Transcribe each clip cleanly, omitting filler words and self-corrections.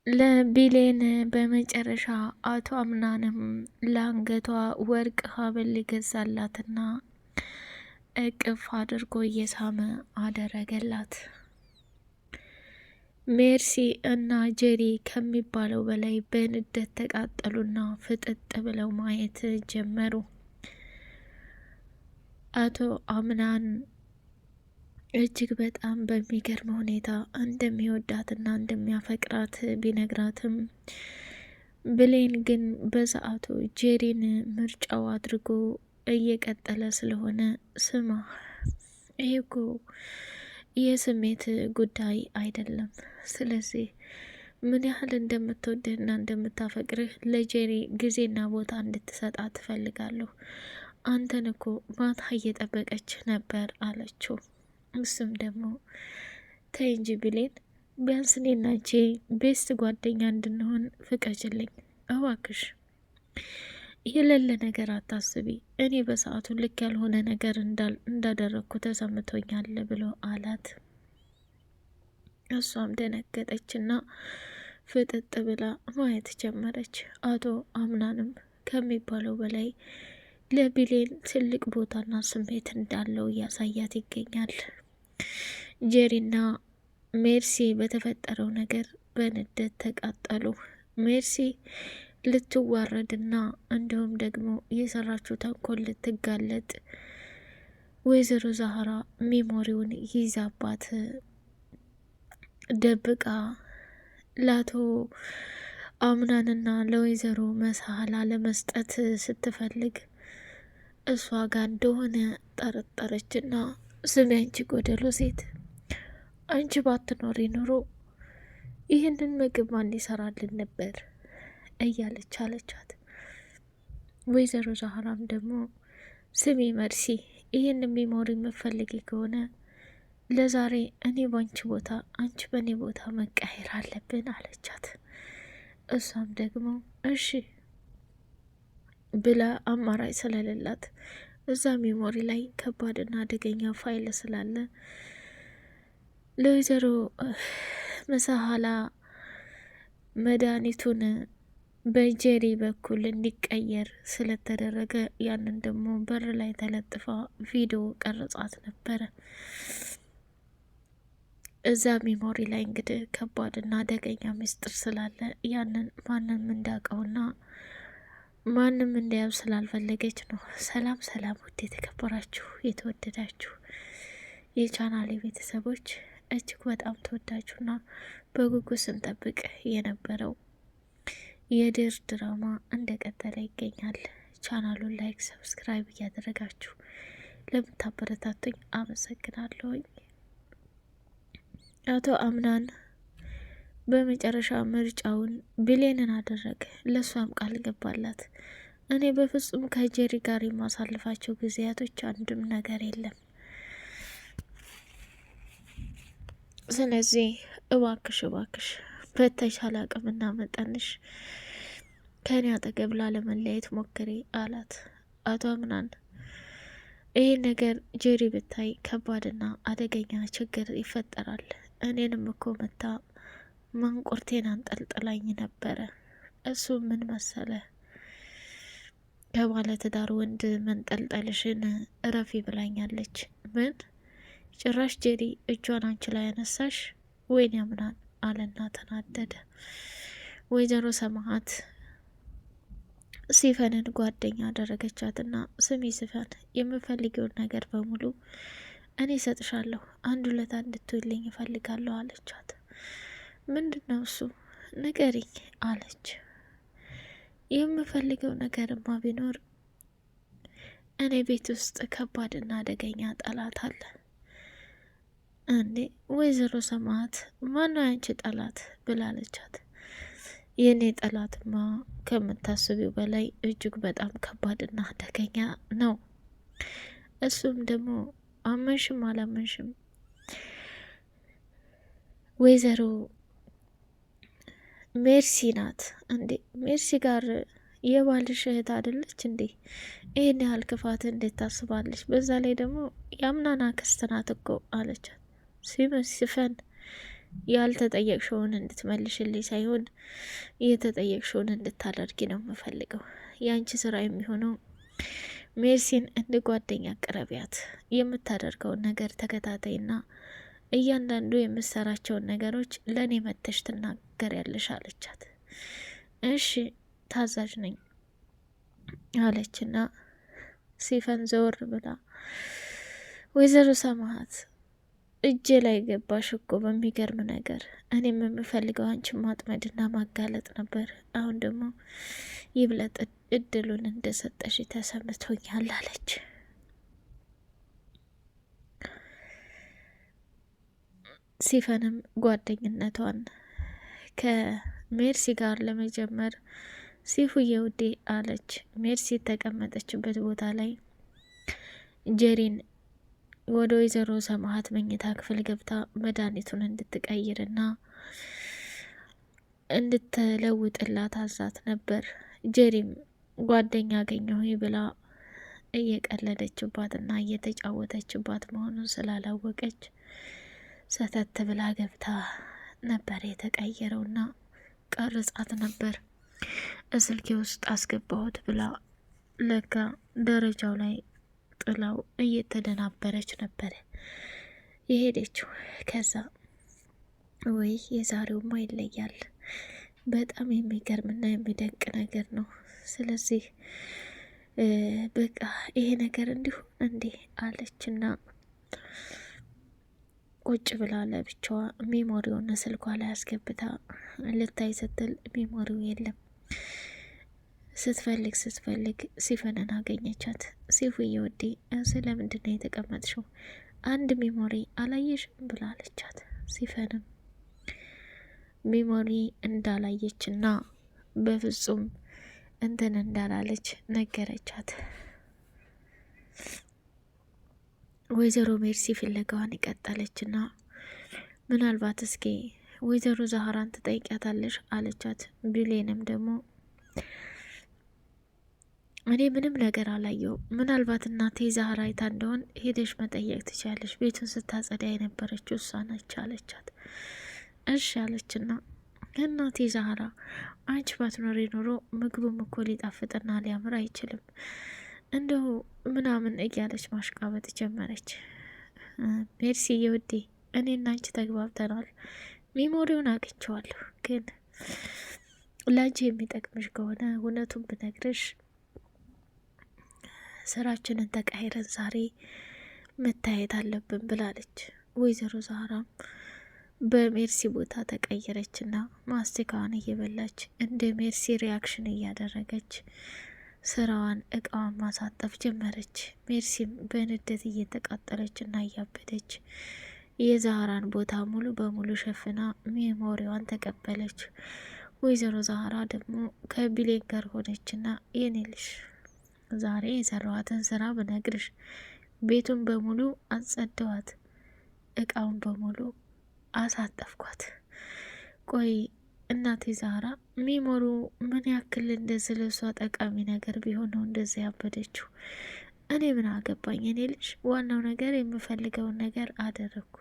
ለቢሌን በመጨረሻ አቶ አምናንም ለአንገቷ ወርቅ ሀብል ሊገዛላትና እቅፍ አድርጎ እየሳመ አደረገላት። ሜርሲ እና ጄሪ ከሚባለው በላይ በንደት ተቃጠሉና ፍጥጥ ብለው ማየት ጀመሩ። አቶ አምናን እጅግ በጣም በሚገርም ሁኔታ እንደሚወዳትና እንደሚያፈቅራት ቢነግራትም ብሌን ግን በሰዓቱ ጄሪን ምርጫው አድርጎ እየቀጠለ ስለሆነ ስማ፣ ይሄ እኮ የስሜት ጉዳይ አይደለም። ስለዚህ ምን ያህል እንደምትወድህና እንደምታፈቅርህ ለጄሪ ጊዜና ቦታ እንድትሰጣት ትፈልጋለሁ። አንተን እኮ ማታ እየጠበቀች ነበር አለችው። እሱም ደግሞ ተይ እንጂ ብሌን፣ ቢያንስ እኔና አንቺ ቤስት ጓደኛ እንድንሆን ፍቀጅልኝ እባክሽ። የሌለ ነገር አታስቢ። እኔ በሰዓቱ ልክ ያልሆነ ነገር እንዳደረግኩ ተሰምቶኛል ብሎ አላት። እሷም ደነገጠችና ፍጥጥ ብላ ማየት ጀመረች። አቶ አምናንም ከሚባለው በላይ ለቢሌን ትልቅ ቦታና ስሜት እንዳለው እያሳያት ይገኛል። ጄሪና ሜርሲ በተፈጠረው ነገር በንደት ተቃጠሉ። ሜርሲ ልትዋረድና እንዲሁም ደግሞ የሰራችው ተንኮል ልትጋለጥ ወይዘሮ ዛህራ ሜሞሪውን ይዛባት ደብቃ ለአቶ አምናንና ለወይዘሮ መሳhala ለመስጠት ስትፈልግ እሷ ጋር እንደሆነ ጠረጠረችና ስሚ አንቺ ጎደሎ ሴት፣ አንቺ ባትኖሪ ኑሮ ይህንን ምግብ ማን ይሰራልን ነበር እያለች አለቻት። ወይዘሮ ዛህራም ደግሞ ስሚ መርሲ፣ ይህን ሚሞሪ የምፈልጊ ከሆነ ለዛሬ እኔ ባንቺ ቦታ አንቺ በእኔ ቦታ መቀየር አለብን አለቻት። እሷም ደግሞ እሺ ብላ አማራጭ ስለሌላት እዛ ሜሞሪ ላይ ከባድና አደገኛ ፋይል ስላለ ለወይዘሮ መሳhala መድኃኒቱን በጄሪ በኩል እንዲቀየር ስለተደረገ ያንን ደግሞ በር ላይ ተለጥፋ ቪዲዮ ቀርጻት ነበረ። እዛ ሜሞሪ ላይ እንግዲህ ከባድና አደገኛ ምስጢር ስላለ ያንን ማንም እንዳውቀውና ማንም እንዲያው ስላልፈለገች ነው። ሰላም ሰላም፣ ውድ የተከበራችሁ የተወደዳችሁ የቻናሌ ቤተሰቦች እጅግ በጣም ተወዳጁና በጉጉት ስንጠብቅ የነበረው የድር ድራማ እንደቀጠለ ይገኛል። ቻናሉን ላይክ፣ ሰብስክራይብ እያደረጋችሁ ለምታበረታቱኝ አመሰግናለሁኝ። አቶ አምናን በመጨረሻ ምርጫውን ብሌንን አደረገ። ለሷም ቃል ገባላት። እኔ በፍጹም ከጄሪ ጋር የማሳልፋቸው ጊዜያቶች አንድም ነገር የለም። ስለዚህ እባክሽ እባክሽ በተቻለ አቅምና መጠንሽ ከኔ አጠገብ ላለመለየት ሞክሬ አላት። አቶ አምናን ይህ ነገር ጄሪ ብታይ ከባድና አደገኛ ችግር ይፈጠራል። እኔንም እኮ መታ ማንቁርቴን አንጠልጥላኝ ነበረ። እሱ ምን መሰለ፣ ከባለ ትዳር ወንድ መንጠልጠልሽን እረፊ ብላኛለች። ምን ጭራሽ ጄሪ እጇን አንቺ ላይ ያነሳሽ? ወይን ያምናን አለና ተናደደ። ወይዘሮ ሰማሃት ሲፈንን ጓደኛ አደረገቻትና ስሚ ሲፈን፣ የምፈልጊውን ነገር በሙሉ እኔ ሰጥሻለሁ፣ አንድ ውለታ እንድትውልኝ እፈልጋለሁ አለቻት። ምንድነው እሱ ንገሪኝ አለች። የምፈልገው ነገርማ ቢኖር እኔ ቤት ውስጥ ከባድና አደገኛ ጠላት አለ። እንዴ ወይዘሮ ሰማሃት ማነው ያንቺ ጠላት ብላለቻት። የእኔ ጠላትማ ከምታስቢው በላይ እጅግ በጣም ከባድና አደገኛ ነው። እሱም ደግሞ አመንሽም አላመንሽም ወይዘሮ ሜርሲ ናት። እንዴ ሜርሲ ጋር የባልሽ እህት አይደለች እንዴ? ይህን ያህል ክፋት እንዴት ታስባለች? በዛ ላይ ደግሞ የአምናን አክስት ናት እኮ አለቻት። ሲፈን ያልተጠየቅሽውን እንድትመልሽልኝ ሳይሆን የተጠየቅሽውን እንድታደርጊ ነው የምፈልገው። የአንቺ ስራ የሚሆነው ሜርሲን እንደ ጓደኛ ቅረቢያት፣ የምታደርገውን ነገር ተከታተይና እያንዳንዱ የምሰራቸውን ነገሮች ለእኔ መተሽ ትናገሪያለሽ አለቻት። እሺ ታዛዥ ነኝ አለችና ሲፈን ዘወር ብላ ወይዘሮ ሰማሃት እጄ ላይ ገባሽ እኮ በሚገርም ነገር። እኔም የምፈልገው አንቺን ማጥመድና ማጋለጥ ነበር። አሁን ደግሞ ይብለጥ እድሉን እንደሰጠሽ ተሰምቶኛል አለች። ሲፈንም ጓደኝነቷን ከሜርሲ ጋር ለመጀመር ሲፉዬ ውዴ አለች። ሜርሲ የተቀመጠችበት ቦታ ላይ ጄሪን ወደ ወይዘሮ ሰማሃት መኝታ ክፍል ገብታ መድኃኒቱን እንድትቀይርና እንድትለውጥላት አዛት ነበር። ጄሪም ጓደኛ አገኘሁ ብላ እየቀለደችባትና እየተጫወተችባት መሆኑን ስላላወቀች ሰተት ብላ ገብታ ነበር የተቀየረውና ቀርጻት ነበር። እስልኬ ውስጥ አስገባሁት ብላ ለካ ደረጃው ላይ ጥላው እየተደናበረች ነበር የሄደችው። ከዛ ወይ የዛሬውማ ይለያል፣ በጣም የሚገርምና የሚደንቅ ነገር ነው። ስለዚህ በቃ ይሄ ነገር እንዲሁ እንዴ አለችና ቁጭ ብላ ለብቻዋ ሜሞሪውን ስልኳ ላይ አስገብታ ልታይ ስትል ሜሞሪው የለም። ስትፈልግ ሲፈንን አገኘቻት። ሲፉዬ ወዴ ስለምንድን ነው የተቀመጥሽው? አንድ ሜሞሪ አላየሽም ብላለቻት። ሲፈንም ሜሞሪ እንዳላየችና በፍጹም እንትን እንዳላለች ነገረቻት። ወይዘሮ ሜርሲ ፍለጋዋን ይቀጠለችና ምናልባት እስኪ ወይዘሮ ዛህራን ትጠይቂያታለሽ አለቻት። ቢሌንም ደግሞ እኔ ምንም ነገር አላየው፣ ምናልባት እናቴ ዛህራ አይታ እንደሆን ሄደሽ መጠየቅ ትችያለሽ፣ ቤቱን ስታጸዳ የነበረችው እሷ ነች አለቻት። እሺ አለችና እናቴ ዛህራ አንቺ ባትኖሪ ኖሮ ምግቡም እኮ ሊጣፍጥና ሊያምር አይችልም እንደው ምናምን እያለች ማሽቃበጥ ጀመረች። ሜርሲ የውዴ እኔና አንቺ ተግባብተናል፣ ሜሞሪውን አግኝቼዋለሁ፣ ግን ለአንቺ የሚጠቅምሽ ከሆነ እውነቱን ብነግርሽ ስራችንን ተቃይረን ዛሬ መታየት አለብን ብላለች። ወይዘሮ ዛህራም በሜርሲ ቦታ ተቀየረችና ማስቲካዋን እየበላች እንደ ሜርሲ ሪያክሽን እያደረገች ስራዋን እቃዋን ማሳጠፍ ጀመረች። ሜርሲም በንደት እየተቃጠለችና እያበደች የዛህራን ቦታ ሙሉ በሙሉ ሸፍና ሜሞሪዋን ተቀበለች። ወይዘሮ ዛህራ ደግሞ ከቢሌን ጋር ሆነችና የኔልሽ ዛሬ የሰራዋትን ስራ ብነግርሽ ቤቱን በሙሉ አጸደዋት፣ እቃውን በሙሉ አሳጠፍኳት። ቆይ እናቴ ዛህራ ሜሞሩ ምን ያክል እንደዚህ ለሷ ጠቃሚ ነገር ቢሆን ነው እንደዚህ ያበደችው? እኔ ምን አገባኝ? እኔ ልጅ ዋናው ነገር የምፈልገውን ነገር አደረግኩ።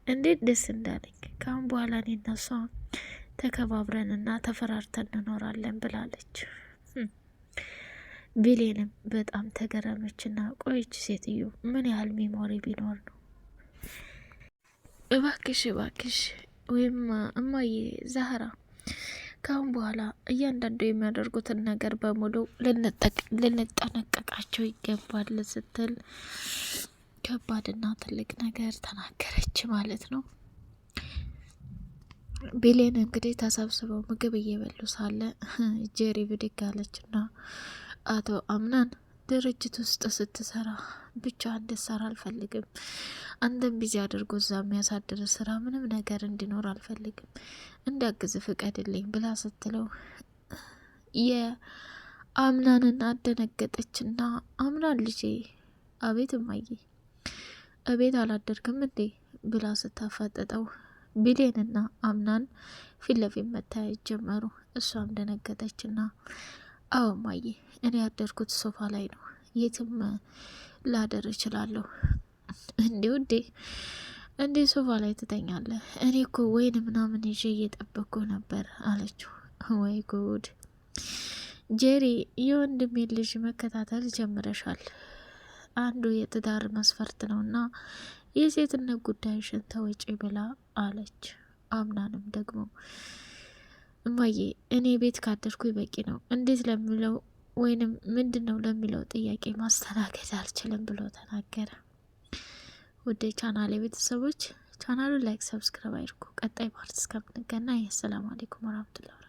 እንዴት ደስ እንዳለኝ! ካሁን በኋላ እኔ እና እሷ ተከባብረንና ተፈራርተን እንኖራለን ብላለች። ቢሌንም በጣም ተገረመችና ቆይች ሴትዮ ምን ያህል ሜሞሪ ቢኖር ነው? እባክሽ ወይም እማዬ ዛህራ ካሁን በኋላ እያንዳንዱ የሚያደርጉትን ነገር በሙሉ ልንጠነቀቃቸው ይገባል ስትል ከባድና ትልቅ ነገር ተናገረች ማለት ነው። ቢሌን እንግዲህ ተሰብስበው ምግብ እየበሉ ሳለ ጄሪ ብድግ አለችና አቶ አምናን ድርጅት ውስጥ ስትሰራ ብቻ እንድትሰራ አልፈልግም። አንተም ቢዚ አድርጎ እዛ የሚያሳድር ስራ ምንም ነገር እንዲኖር አልፈልግም። እንዳግዝ ፍቀድልኝ ብላ ስትለው የአምናንን አደነገጠችና አምናን ልጄ፣ አቤት እማዬ፣ እቤት አላደርክም እንዴ ብላ ስታፋጠጠው ቢሌንና አምናን ፊት ለፊት መታየት ጀመሩ። እሷም ደነገጠችና አዎ እማዬ፣ እኔ ያደርኩት ሶፋ ላይ ነው፣ የትም ላደር እችላለሁ። እንዲሁ እንዴ እንዴ ሶፋ ላይ ትተኛለህ? እኔ እኮ ወይን ምናምን ይዤ እየጠበቅኩ ነበር አለችው። ወይ ጉድ ጄሪ፣ የወንድሜ ልጅ መከታተል ጀምረሻል። አንዱ የትዳር መስፈርት ነውና የሴትነት ጉዳይሽን ተወጪ ብላ አለች። አምናንም ደግሞ እማዬ እኔ ቤት ካደርኩ በቂ ነው፣ እንዴት ለሚለው ወይንም ምንድን ነው ለሚለው ጥያቄ ማስተናገድ አልችልም ብሎ ተናገረ። ውድ ቻናል ቤተሰቦች ቻናሉን ላይክ፣ ሰብስክራይብ አድርጉ። ቀጣይ ፓርት እስከምንገናኝ አሰላሙ አለይኩም ወራህመቱላሂ